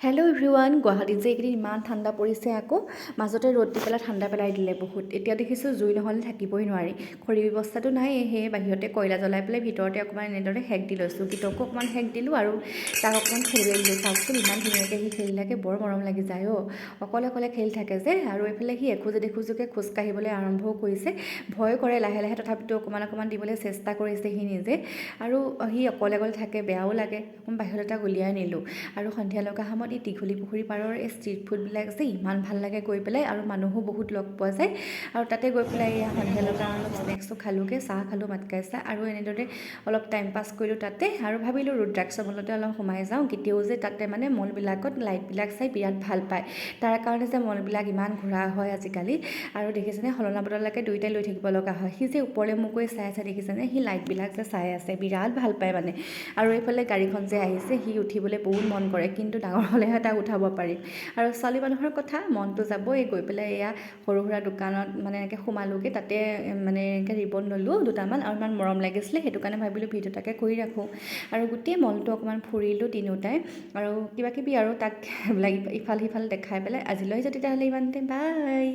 Hello' everyone. গুৱাহাটীত যে এইকেইদিন ইমান ঠাণ্ডা পৰিছে, আকৌ মাজতে ৰ'দ দি পেলাই ঠাণ্ডা পেলাই দিলে বহুত। এতিয়া দেখিছোঁ জুই নহ'লে থাকিবই নোৱাৰি। খৰি ব্যৱস্থাটো নাই, সেয়ে বাহিৰতে কয়লা জ্বলাই পেলাই ভিতৰতে অকণমান এনেদৰে সেক দি লৈছোঁ। গীতকো অকণমান সেক দিলোঁ আৰু তাক অকণমান খেলিবলৈ দিলোঁ। চাওকচোন ইমান ধুনীয়াকৈ সি খেলি থাকে, বৰ মৰম লাগি যায় অ'। অকলে অকলে খেলি থাকে যে, আৰু এইফালে সি এখোজ এখোজকে খোজ কাঢ়িবলৈ আৰম্ভও কৰিছে। ভয় কৰে লাহে লাহে, তথাপিতো অকণমান দিবলৈ চেষ্টা কৰিছে সি নিজে। আৰু সি অকলে অকলে থাকে, বেয়াও লাগে। অকণমান বাহিৰলৈ তাক উলিয়াই নিলোঁ। আৰু সন্ধিয়া লগা সময়ত এই দীঘলী পুখুৰী পাৰৰ এই ষ্ট্ৰীট ফুডবিলাক যে ইমান ভাল লাগে গৈ পেলাই, আৰু মানুহো বহুত লগ পোৱা যায়। আৰু তাতে গৈ পেলাই এয়া সন্ধিয়া লগা অলপ স্নেক্সো খালোঁগৈ, চাহ খালোঁ, মাতকাই চাহ, আৰু এনেদৰে অলপ টাইম পাছ কৰিলোঁ তাতে। আৰু ভাবিলোঁ ৰুদ্ৰাক্ষ মলতে অলপ সোমাই যাওঁ। কেতিয়াও যে তাতে মানে মলবিলাকত লাইটবিলাক চাই বিৰাট ভাল পায়। তাৰ কাৰণে যে মলবিলাক ইমান ঘূৰা হয় আজিকালি। আৰু দেখিছেনে সলনা বদলাকৈ দুয়োটাই লৈ থাকিব লগা হয়। সি যে ওপৰলৈ মোক গৈ চাই আছে, দেখিছেনে সি লাইটবিলাক যে চাই আছে, বিৰাট ভাল পায় মানে। আৰু এইফালে গাড়ীখন যে আহিছে, সি উঠিবলৈ বহুত মন কৰে, কিন্তু ডাঙৰ হ'লেহে তাক উঠাব পাৰিম। আৰু ছোৱালী মানুহৰ কথা, মনটো যাবই। গৈ পেলাই এয়া সৰু সুৰা দোকানত মানে এনেকৈ সোমালোগৈ, তাতে মানে এনেকৈ ৰিবন ল'লোঁ দুটামান, আৰু ইমান মৰম লাগিছিলে, সেইটো কাৰণে ভাবিলোঁ ভিডিঅ' এটাকে কৰি ৰাখোঁ। আৰু গোটেই মলটো অকণমান ফুৰিলোঁ তিনিওটাই, আৰু কিবাকিবি আৰু তাক ইফাল সিফাল দেখাই পেলাই আজিলৈ তেতিয়াহ'লে ইমানতে বাই।